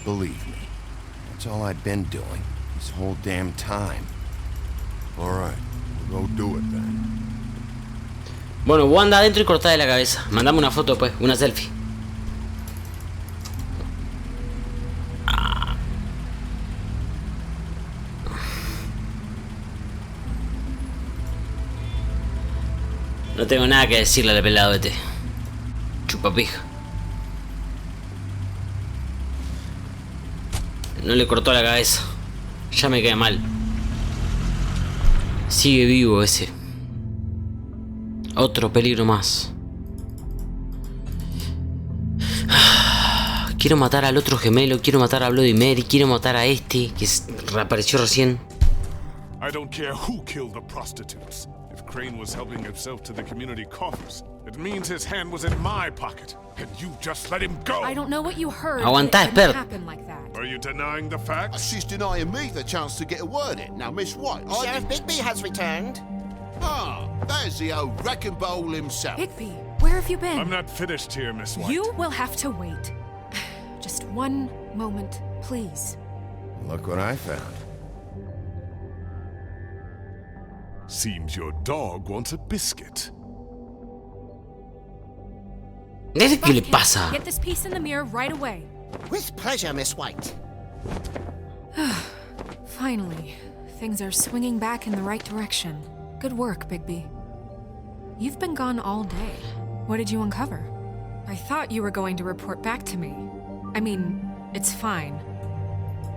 Believe me, that's all I've been doing this whole damn time. All right, we'll go do it then. Bueno, vos anda adentro y cortá de la cabeza. Mandame una foto pues, una selfie. No tengo nada que decirle al pelado este. Chupapija. No le cortó la cabeza. Ya me cae mal. Sigue vivo ese. Otro peligro más. quiero matar al otro gemelo, quiero matar a Bloody Mary, quiero matar a este que reapareció recién. I don't care who killed the prostitutes. If Crane was helping himself to the community coffers, it means his hand was in my pocket, and you just let him go. I don't know what you heard. Aguantá, but it didn't Expert. happen like that. Are you denying the facts? She's denying me the chance to get a word in. Now, Miss White, Sheriff Bigby has returned. Ah, there's the old wrecking bowl himself. Bigby, where have you been? I'm not finished here, Miss White. You will have to wait. Just one moment, please. Look what I found. Seems your dog wants a biscuit. ¿Qué le pasa? Get this piece in the mirror right away. With pleasure, Miss White. Finally, things are swinging back in the right direction. Good work, Bigby. You've been gone all day. What did you uncover? I thought you were going to report back to me. I mean, it's fine.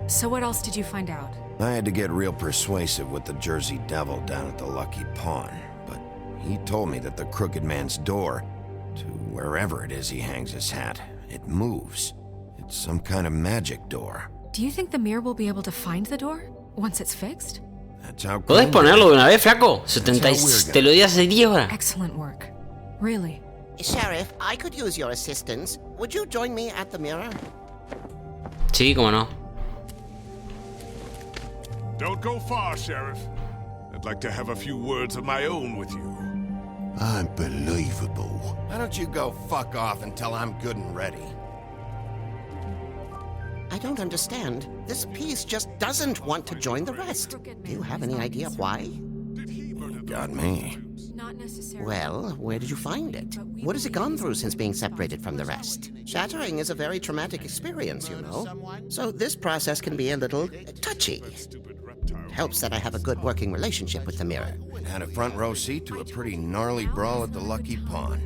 So what else did you find out? I had to get real persuasive with the Jersey Devil down at the Lucky Pawn, but he told me that the Crooked Man's door, to wherever it is he hangs his hat, it moves. It's some kind of magic door. Do you think the mirror will be able to find the door once it's fixed? That's how. ¿Podés ponerlo de una vez, flaco? 70 te lo di hace 10 horas. Excellent work. Really. Sheriff, I could use your assistance. Would you join me at the mirror? Sí, cómo no. Don't go far, Sheriff. I'd like to have a few words of my own with you. Unbelievable. Why don't you go fuck off until I'm good and ready? I don't understand. This piece just doesn't want to join the rest. Do you have any idea why? You got me. Not necessarily. Well, where did you find it? What has it gone through since being separated from the rest? Shattering is a very traumatic experience, you know. So this process can be a little touchy. It helps that I have a good working relationship with the mirror. Had a front row seat to a pretty gnarly brawl at the Lucky Pawn.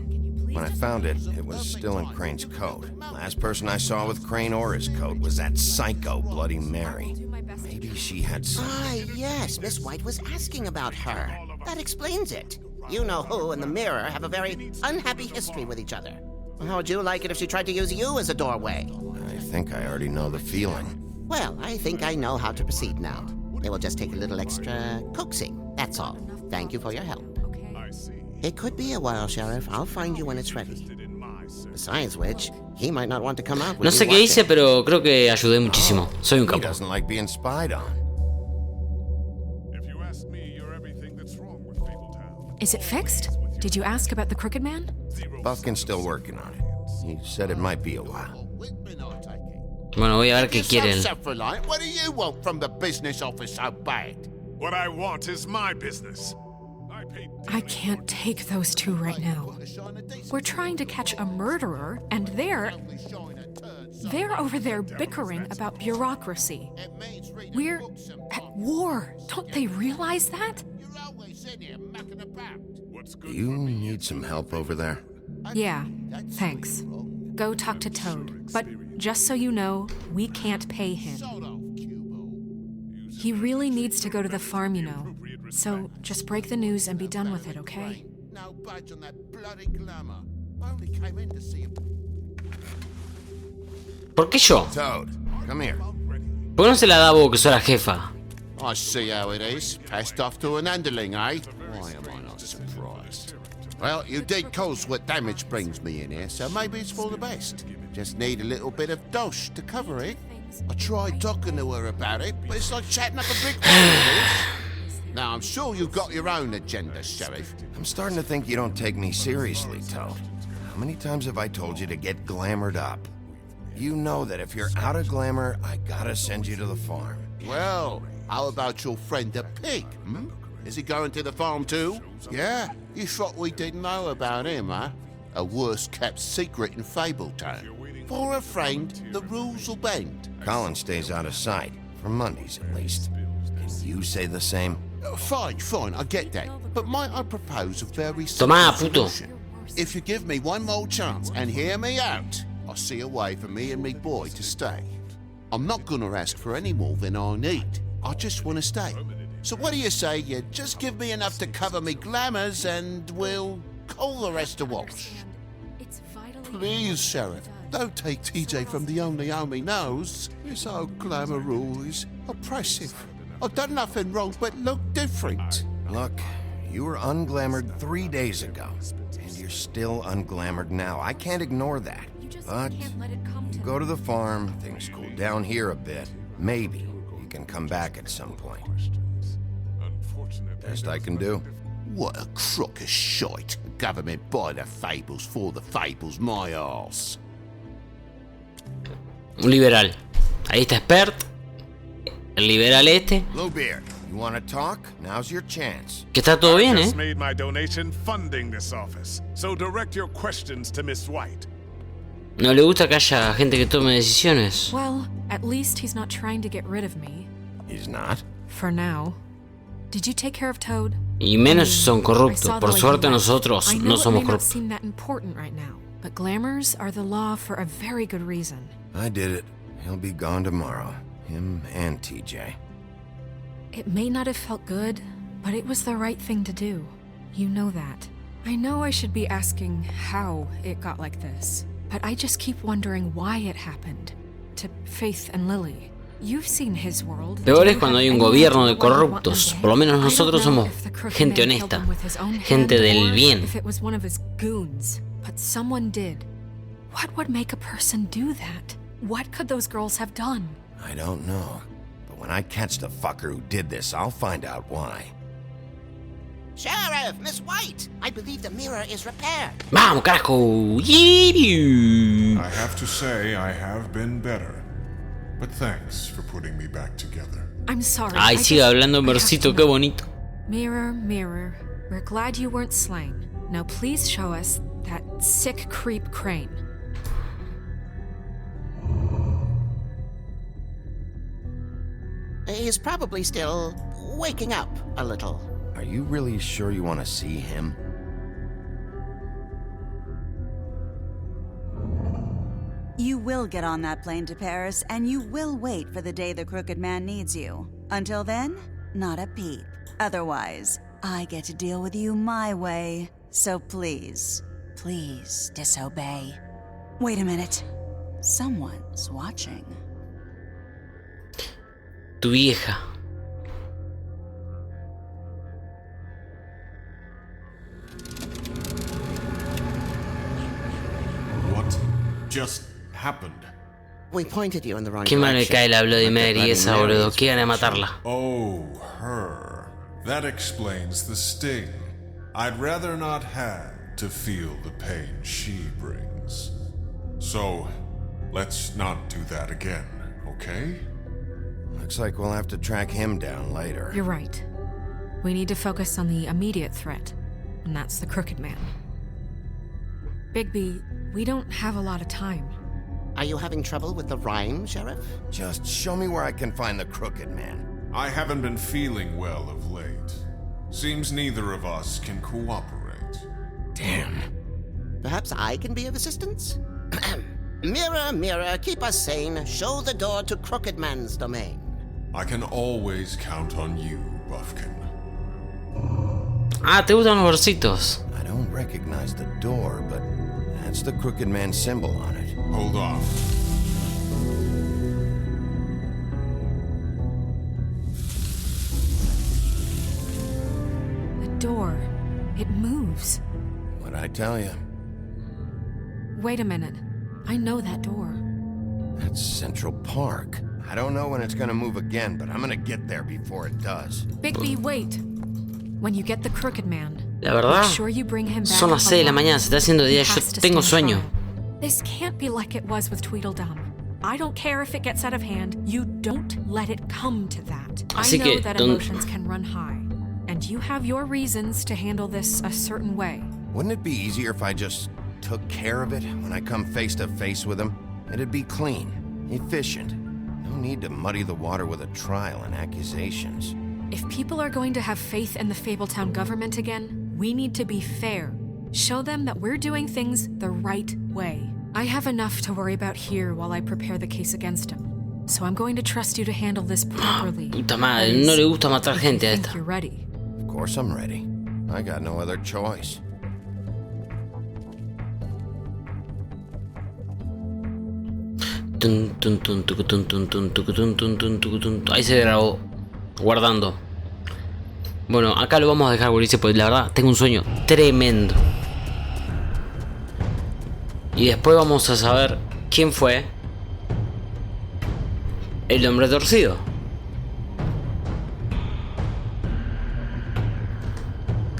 When I found it, it was still in Crane's coat. Last person I saw with Crane or his coat was that psycho Bloody Mary. Maybe she had some... Ah, yes, Miss White was asking about her. That explains it. You know who and the mirror have a very unhappy history with each other. How would you like it if she tried to use you as a doorway? I think I already know the feeling. Well, I think I know how to proceed now. It will just take a little extra coaxing, that's all. Thank you for your help. It could be a while, Sheriff. I'll find you when it's ready. Besides which, he might not want to come out with No sé qué hice, pero creo que ayudé muchísimo. Soy un He capo. doesn't like being spied on. If you ask me, you're everything that's wrong with Fabletown. Is it fixed? Did you ask about the Crooked Man? Buffkin's still working on it. He said it might be a while. Bueno, voy a ver qué quiere él. What do you want from the business office so bad? What I want is my business. I can't take those two right now. We're trying to catch a murderer, and they're over there bickering about bureaucracy. We're at war. Don't they realize that? You need some help over there? Yeah, thanks. Go talk to Toad. But just so you know, we can't pay him. He really needs to go to the farm, you know. So just break the news and be done with it, okay? No budge on that bloody glamour. I only came in to see him. ¿Por qué yo? Toad, come here. ¿Por qué no se la da a vos, que sos la jefa? I see how it is. Passed off to an underling, eh? Why am I not surprised? Well, you did cause what damage brings me in here, so maybe it's for the best. Just need a little bit of dosh to cover it. I tried talking to her about it, but it's like chatting up a brick wall. Now, I'm sure you've got your own agenda, Sheriff. I'm starting to think you don't take me seriously, Toad. How many times have I told you to get glamored up? You know that if you're out of glamour, I gotta send you to the farm. Well, how about your friend the pig, hmm? Is he going to the farm too? Yeah? You thought we didn't know about him, huh? A worst-kept secret in Fabletown. For a friend, the rules will bend. Colin stays out of sight, for Mondays at least. Can you say the same? Fine, I get that. But might I propose a very simple solution? If you give me one more chance and hear me out, I'll see a way for me and me boy to stay. I'm not gonna ask for any more than I need. I just wanna stay. So what do you say you just give me enough to cover me glamours and we'll call the rest a wash? Please, Sheriff, Don't take TJ from the only home he knows. This old glamour rule is oppressive. I've done nothing wrong but look different. Look, you were unglamoured 3 days ago, and you're still unglamoured now. I can't ignore that. But you go to the farm, things cool down here a bit. Maybe you can come back at some point. Best I can do. What a crock of shite. Government by the fables, for the fables, my arse. Un liberal. Ahí está Expert. El liberal este. Bluebeard, you want to talk? Now's your chance. Que está todo bien, I just made my donation funding this office, so direct your questions to Miss White. No le gusta que haya gente que tome decisiones. Well, at least he's not trying to get rid of me. He's not? For now. Did you take care of Toad? Y menos si son corruptos. Por suerte nosotros no somos corruptos. Seem that important right now, but glamours are the law for a very good reason. I did it. He'll be gone tomorrow. Him and TJ. It may not have felt good, but it was the right thing to do. You know that. I know I should be asking how it got like this, but I just keep wondering why it happened. To Faith and Lily. You've seen his world. Peor es cuando hay un gobierno de corruptos. Por lo menos nosotros somos gente honesta, gente del bien. If it was one of his goons, but someone did. What would make a person do that? What could those girls have done? I don't know. But when I catch the fucker who did this, I'll find out why. Sheriff, Miss White, I believe the mirror is repaired. Vamos, carajo. I have to say I have been better. But thanks for putting me back together. I'm sorry. Ay, sigue hablando en versito, qué bonito. Mirror, mirror, we're glad you weren't slain. Now please show us that sick creep Crane. He's probably still waking up a little. Are you really sure you want to see him? You will get on that plane to Paris, and you will wait for the day the Crooked Man needs you. Until then, not a peep. Otherwise, I get to deal with you my way. So please, please disobey. Wait a minute. Someone's watching. Tu vieja. What just happened? We pointed you in the wrong Qué mal me direction. cae la Bloody Mary esa, boludo. Qué gana de matarla. Oh, her. That explains the sting. I'd rather not have to feel the pain she brings. So, let's not do that again, okay? Looks like we'll have to track him down later. You're right. We need to focus on the immediate threat, and that's the Crooked Man. Bigby, we don't have a lot of time. Are you having trouble with the rhyme, Sheriff? Just show me where I can find the Crooked Man. I haven't been feeling well of late. Seems neither of us can cooperate. Damn. Perhaps I can be of assistance? Mirror, mirror, keep us sane. Show the door to Crooked Man's domain. I can always count on you, Buffkin. Ah, ¿te gustan los versitos? I don't recognize the door, but that's the Crooked Man symbol on it. Hold on. The door. It moves. What'd I tell you? Wait a minute. I know that door. That's Central Park. I don't know when it's gonna move again, but I'm gonna get there before it does. Bigby, wait. When you get the Crooked Man, La verdad, make sure you bring him back son las 6 de la alive. mañana, se está haciendo día, He yo has to tengo stand sueño. trial. This can't be like it was with Tweedledum. I don't care if it gets out of hand. You don't let it come to that. Así I know que, that emotions can run high, and you have your reasons to handle this a certain way. Wouldn't it be easier if I just took care of it when I come face to face with him? It'd be clean, efficient. No need to muddy the water with a trial and accusations. If people are going to have faith in the Fabletown government again, we need to be fair. Show them that we're doing things the right way. I have enough to worry about here while I prepare the case against him. So I'm going to trust you to handle this properly. Puta madre, no le gusta matar gente a I think esta. you're ready. Of course I'm ready. I got no other choice. Ahí se grabó. Guardando. Bueno, acá lo vamos a dejar, gurises, porque la verdad tengo un sueño tremendo. Y después vamos a saber quién fue el hombre torcido.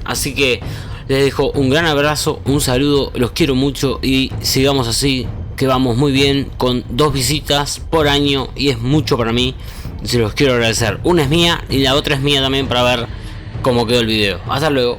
Así que les dejo un gran abrazo, un saludo, los quiero mucho y sigamos así, que vamos muy bien con 2 visitas por año y es mucho para mí. Se los quiero agradecer. Una es mía y la otra es mía también para ver cómo quedó el video. Hasta luego.